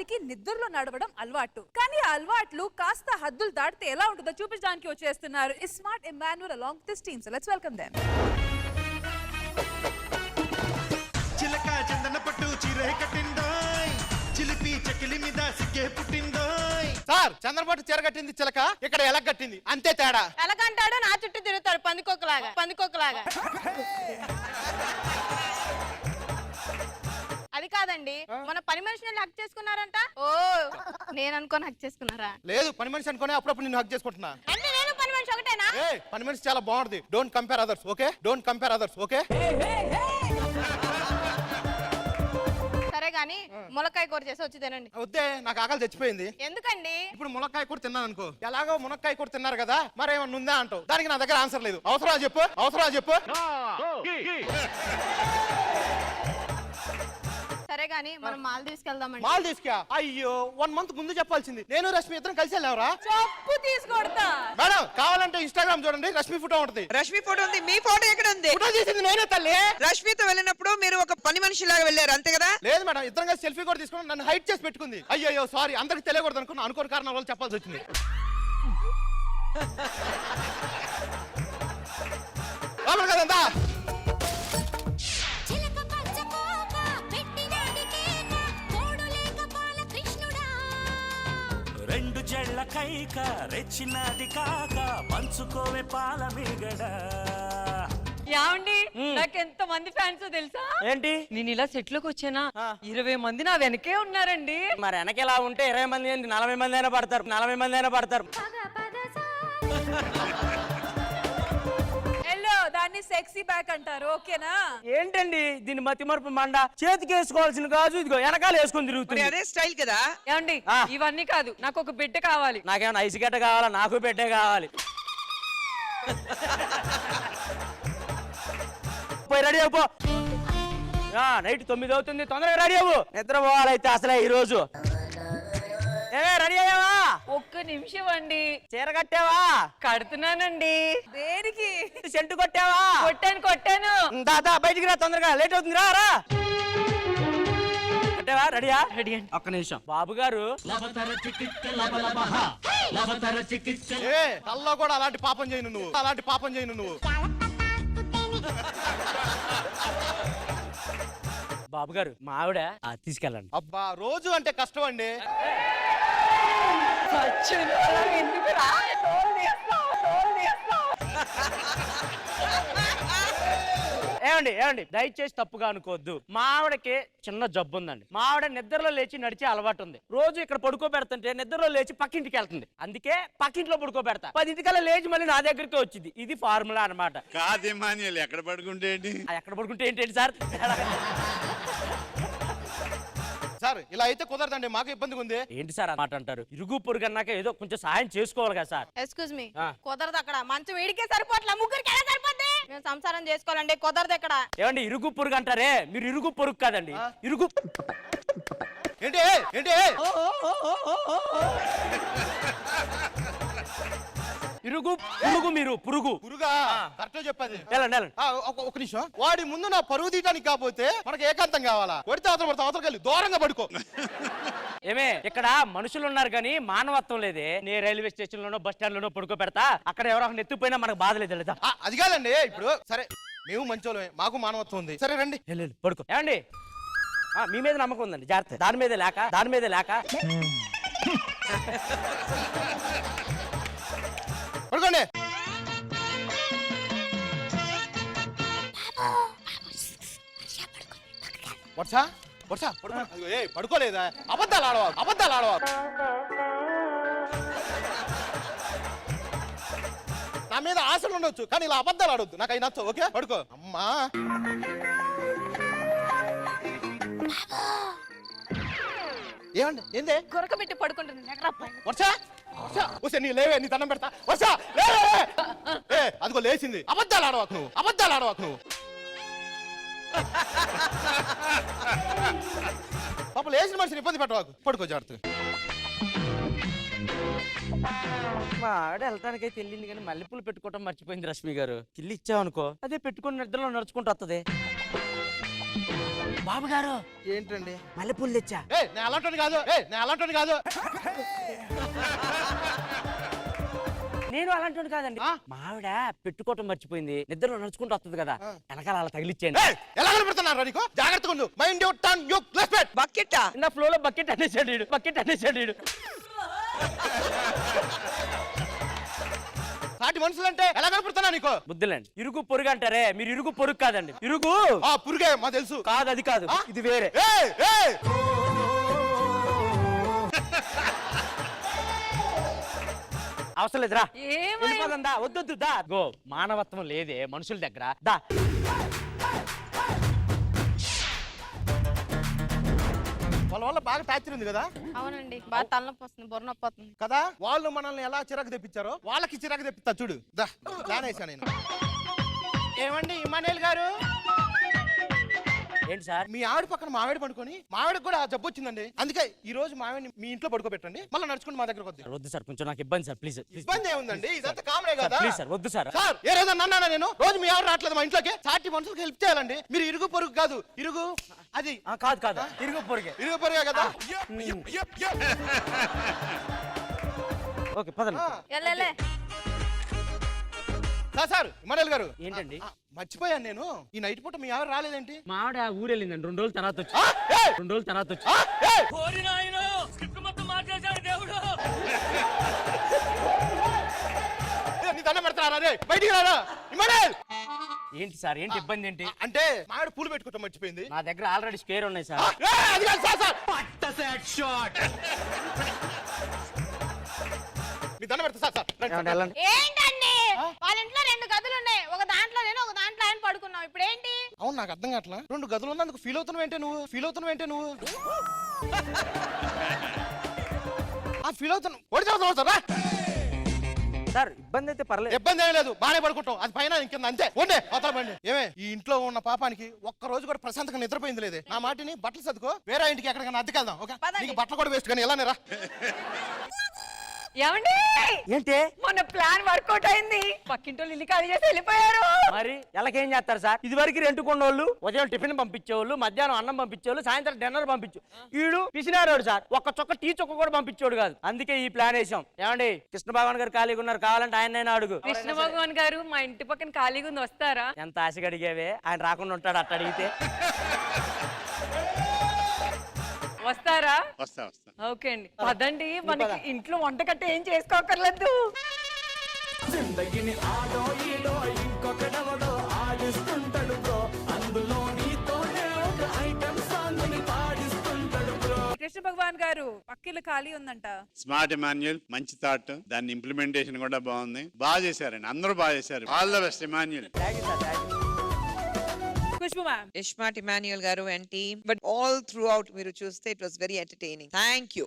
మందికి నిద్రలో నడవడం అలవాటు. కానీ ఆ అలవాట్లు కాస్త హద్దులు దాటితే ఎలా ఉంటుందో చూపించడానికి వచ్చేస్తున్నారు iSmart Emmanuel along with his team. So let's welcome them. చిలక చందన పట్టు చీరే కట్టిందోయ్ చిలిపి చెకిలి మీద సిగ్గే పుట్టిందోయ్. సార్ చంద్రబాటు చీర కట్టింది చిలక, ఇక్కడ ఎలా కట్టింది అంతే తేడా. ఎలాగంటాడు నా చుట్టూ తిరుగుతాడు పందికొక్కలాగా. అది కాదండి, మన పని మనిషిని హక్ చేసుకున్నారంట. ఓ నేను అనుకోని హక్ చేసుకున్నారా? లేదు, పని మనిషి అనుకునే అప్పుడప్పుడు నిన్ను హక్ చేసుకుంటున్నా. అంటే నేను పని మనిషి ఒకటేనా? పని మనిషి చాలా బాగుంది. Don't compare others, okay? Don't compare others, okay? సరే గాని ములక్కాయ కూర చేసి వచ్చి తినండి. వద్దే, నాకు ఆకలి చచ్చిపోయింది. ఎందుకండి? ఇప్పుడు ములక్కాయ కూర తిన్నాను అనుకో, ఎలాగో మునక్కాయ కూర తిన్నారు కదా, మరేమన్నా ఉందా అంటావు. దానికి నా దగ్గర ఆన్సర్ లేదు. అవసరం చెప్పు. సరే గాని మనం మాల్దీవ్స్ వెళ్దామండి. మాల్దీవ్స్ కా? అయ్యో, 1 month ముందు చెప్పాల్సింది. నేను రష్మి ఇద్దరం కలిసి వెళ్ళావరా? చెప్పు తీసుకొడతా. మేడం కావాలంటే ఇన్స్టాగ్రామ్ చూడండి, రష్మి ఫోటో ఉంటుంది. రష్మి ఫోటో ఉంది. మీ ఫోటో ఎక్కడ ఉంది? ఫోటో తీసింది నేనే తల్లి. రష్మితో వెళ్ళినప్పుడు మీరు ఒక పని మనిషి లాగా వెళ్ళారు అంతే కదా? లేదు మేడం, ఇద్దరం కలిసి సెల్ఫీ కూడా తీసుకుని నన్ను హైట్ చేసి పెట్టుకుంది. అయ్యో సారీ, అందరికి తెలియకూడదు అనుకోని కారణాల వల్ల చెప్పాల్సి వచ్చింది. కదంతా రెండు జళ్ళ కైక రెచ్చినది కాక పంచుకోవే పాల మీగడ. యావండి, నాకెంత మంది ఫ్యాన్స్ తెలుసా? ఏంటి? నేను ఇలా సెట్లోకి వచ్చానా 20 మంది నా వెనకే ఉన్నారండి. మరి వెనకెలా ఉంటే 20 మంది ఏంటి, 40 మంది అయినా పడతారు. దాన్ని సెక్సీ బ్యాక్ అంటారు, ఓకేనా? ఏంటండి దీని మతి మరుపు మండ? చేతికి వేసుకోవాల్సిన గాజు ఇదిగో వెనకాల వేసుకొని తిరుగుతుంది. అదే స్టైల్ కదా? ఏమండి, ఇవన్నీ కాదు, నాకు ఒక బిడ్డ కావాలి. నాకేమైనా ఐసు గడ్డ కావాలా? నాకు బిడ్డే కావాలి. పోయి రెడీ అయిపో. నైట్ 9 అవుతుంది, తొందరగా రెడీ అవ్వు. నిద్రపోవాలైతే అసలే ఈ రోజు. రెడీ అయ్యావా? ఒక్క నిమిషం అండి. చీర కట్టావా? కడుతున్నానండి. దేనికి? సెంటు కొట్టావా? కొట్టాను. దాదా బయటికి రా, తొందరగా లేట్ అవుతుంది. రా కట్టావా? రెడీయా? రెడీ అండి. ఒక్క నిమిషం బాబు గారు. కల్లో కూడా అలాంటి పాపం చేయను నువ్వు. బాబు గారు మా ఆవిడ తీసుకెళ్ళండి. అబ్బా, రోజు అంటే కష్టం అండి. ఏమండి దయచేసి తప్పుగా అనుకోవద్దు. మా ఆవిడకి చిన్న జబ్బు ఉందండి. మా ఆవిడ నిద్రలో లేచి నడిచే అలవాటు ఉంది. రోజు ఇక్కడ పడుకోబెడుతుంటే నిద్రలో లేచి పక్కింటికి వెళ్తుంది. అందుకే పక్కింట్లో పడుకోబెడతా. 10 లేచి మళ్ళీ నా దగ్గరికి వచ్చింది. ఇది ఫార్ములా అనమాట. ఎక్కడ పడుకుంటే ఏంటండి సార్? సార్ ఇలా అయితే కుదరదండి, మాకు ఇబ్బందిగా ఉంది. ఏంటి సార్ అన్నమాట అంటారు? ఇరుగు పొరుగు అన్నాక ఏదో కొంచెం సాయం చేసుకోవాలి కదా సార్. ఎక్స్క్యూజ్ మీ, కుదరదు. అక్కడ మంచం వీడికే సరిపోట్లా, ముగ్గురికి ఎలా సరిపోద్ది? మేము సంసారం చేసుకోవాలండి, కుదరదు ఇక్కడ. ఏమండి ఇరుగు పొరుగు అంటారే, మీరు ఇరుగు పొరుగు కాదండి, ఇరుగు. ఏంటి ఇరుగు పురుగు. మీరు పురుగా కరెక్ట్ చెప్పది. ఒక నిమిషం, వాడి ముందు నా పరుగు తీయడానికి కాకపోతే మనకి ఏకాంతం కావాలా? కొడితే అవతలకెళ్ళి దూరంగా పడుకో. ఏమే, ఇక్కడ మనుషులు ఉన్నారు కానీ మానవత్వం లేదే. నేను రైల్వే స్టేషన్ లోనో బస్ స్టాండ్ లోనో పడుకో పెడతా. అక్కడ ఎవరో నెత్తిపోయినా మనకు బాధ లేదు. లేదా అది కాదండి. ఇప్పుడు సరే, మేము మంచోళ్ళమే, మాకు మానవత్వం ఉంది. సరే రండి, పడుకో. ఏమండి మీ మీద నమ్మకం ఉందండి, జాగ్రత్త. దాని మీద లేక పడుకోండి. పడుకోలేదా? అబద్ధాలు ఆడవా. నా మీద ఆశలు ఉండొచ్చు, కానీ ఇలా అబద్ధాలు ఆడొద్దు. నాకు అవి నచ్చవు, ఓకే? పడుకో. అమ్మా ఏమండి? ఏందే గురక పెట్టి పడుకుంటుంది. నీ లేవే, నీ దండం పెడతా. అదిగో లేచింది. అబద్ధాలు ఆడవాకు నువ్వు. పాప లేచిన మనిషిని ఇబ్బంది పెట్టవాకు. పడుకో జాగ్రత్తగా. మా ఆవిడ వెళ్ళటానికైతే వెళ్ళింది కానీ మల్లెపూలు పెట్టుకోవటం మర్చిపోయింది. రష్మి గారు కిల్లి ఇచ్చావనుకో, అదే పెట్టుకుని నిద్రలో నడుచుకుంటూ వస్తుంది. బాబు గారు ఏంటండి? మల్లెపూలు తెచ్చా. నేను అలాంటి కాదు. నేను అలాంటి కాదు. నేను అలాంటి కాదండి. మా ఆవిడ పెట్టుకోవటం మర్చిపోయింది, నిద్రలో నడుచుకుంటూ వస్తుంది కదా, వెనకాల అలా తగిలిచ్చేయండి. ఎలా కనపడుతున్నారు నీకు? జాగ్రత్తగా ఉండు. Mind your turn you respect. బకెట్టా? నా ఫ్లోలో బకెట్ అనేసాడు వీడు, బకెట్ అనేసాడు వీడు. సాటి మనుషులంటే ఎలా కనపడుతున్నా నీకు? బుద్ధులండి. ఇరుగు పొరుగు అంటారే, మీరు ఇరుగు పొరుగు కాదండి. ఇరుగు పురుగే మా తెలుసు. కాదు, అది కాదు, ఇది వేరే. అవసరం లేదురా, వెళ్ళిపోదా. వద్దొద్దు దా. గో, మానవత్వం లేదే మనుషుల దగ్గర. దా. వాళ్ళ వల్ల బాగా టార్చర్ ఉంది కదా. అవునండి, బాగా తలనొప్పి వస్తుంది, బుర్ర నొప్పి వస్తుంది కదా. వాళ్ళు మనల్ని ఎలా చిరాకు తెప్పించారో వాళ్ళకి చిరాకు తెప్పిస్తా చూడు. దా ప్లాన్ వేసా నేను. ఏమండి ఇమానుయేల్ గారు? ఏంటి సార్? మీ ఆవిడ పక్కన మావిడ పడుకొని మావిడకి కూడా జబ్బు వచ్చిందండి. అందుకే ఈ రోజు మావిడిని మీ ఇంట్లో పడుకోబెట్టండి, మళ్ళీ నడుచుకుని మా దగ్గరకు వద్దు. వద్దు సార్, కొంచెం నాకు ఇబ్బంది సార్, ప్లీజ్. ఇబ్బంది ఏముందండి, ఇదంతా కామనే కదా. ప్లీజ్ సార్, వద్దు సార్. సార్ ఏదైనా అన్నానా నేను? రోజు మీ ఆవిడ రావట్లేదు మా ఇంట్లోకి. సాటి మనుషులకు హెల్ప్ చేయాలండి. మీరు ఇరుగు పొరుగు కాదు, ఇరుగు అది కాదు కాదు, ఇరుగు పొరుగే. ఇరుగు పొరుగే కదా. ఓకే పదండి. వెళ్ళలే. సార్ ఇమానుయేల్ గారు, ఏంటండి? మర్చిపోయాను నేను, ఈ నైట్ పూట మీ ఆవిడ రాలేదేంటి? మా ఆవిడ ఊరు వెళ్ళిందండి, 2 రోజుల తర్వాత వచ్చి. 2 రోజుల తర్వాత వచ్చి. నీ దండం పెడతారా రే, బయటికి రారా ఇమానుయేల్. ఏంటి సార్, ఏంటి ఇబ్బంది ఏంటి? అంటే మా ఆవిడ పూలు పెట్టుకుంటాం మర్చిపోయింది. నా దగ్గర ఆల్రెడీ స్పేర్ ఉన్నాయి సార్. అది కాదు సార్. మీ దండం పెడతా సార్. ఏమండి, వెళ్ళండి. ఏంటండి, వాళ్ళ ఇంట్లో 2 గదులు ఉన్నాయి, ఒక దాంట్లో నేను, ఒక దాంట్లో ఆయన పడుకున్నాం. ఇప్పుడు ఏంటి? అవును, నాకు అర్థం కావట్లా. 2 గదులు ఉన్నందుకు ఫీల్ అవుతున్నావు ఏంటి నువ్వు? ఫీల్ అవుతున్నావు ఓడి చదువుతావు సార్. సార్ ఇబ్బంది అయితే పర్లేదు. ఇబ్బంది ఏం లేదు, బాగానే పడుకుంటాం. అది పైన ఇంకింద అంతే. ఉండే అవతల బండి. ఏమే ఈ ఇంట్లో ఉన్న పాపానికి ఒక్క రోజు కూడా ప్రశాంతంగా నిద్రపోయింది లేదే. నా మాటిని బట్టలు సర్దుకో, వేరే ఇంటికి ఎక్కడికైనా అద్దెకెళ్దాం. ఓకే, నీకు బట్టలు కూడా వేస్ట్ కానీ ఎలా నేరా. ఏమండి? ఏంటి? మన ప్లాన్ వర్కౌట్ అయింది. పక్కింటోళ్ళు ఇల్లు ఖాళీ చేసి వెళ్ళిపోయారు. మరి ఎలాగేం చేస్తారు సార్? ఇది వరకు రెంట్ కొన్నోళ్ళు ఉదయం టిఫిన్ పంపించేవాళ్ళు, మధ్యాహ్నం అన్నం పంపించేవాళ్ళు, సాయంత్రం డిన్నర్ పంపించు. ఈడు పిసినారాడు సార్, ఒక్క చొక్క టీ చొక్క కూడా పంపించాడు కాదు. అందుకే ఈ ప్లాన్ వేసాం. ఏమండి, కృష్ణ భగవాన్ గారు ఖాళీగా ఉన్నారు, కావాలంటే ఆయన అడుగు. కృష్ణ భగవాన్ గారు మా ఇంటి పక్కన ఖాళీగా ఉంది, వస్తారా? ఎంత ఆశగా అడిగేవే, ఆయన రాకుండా ఉంటాడు అట్ట అడిగితే. వస్తారా? వస్తా. ఓకే అండి, పదండి. మనకి ఇంట్లో వంట కట్ట ఏం చేసుకోకర్లేదు. కృష్ణ భగవాన్ గారు పక్కిలు ఖాళీ ఉందంట. స్మార్ట్ ఇమాన్యుయల్, మంచి థాట్. దాని ఇంప్లిమెంటేషన్ కూడా బాగుంది. బాగా చేశారండి, అందరూ బాగా చేశారు. All the best Emmanuel. Khushbu ma'am. Ismart Emmanuel గారు and team, but all throughout మీరు చూస్తే it was very entertaining. Thank you.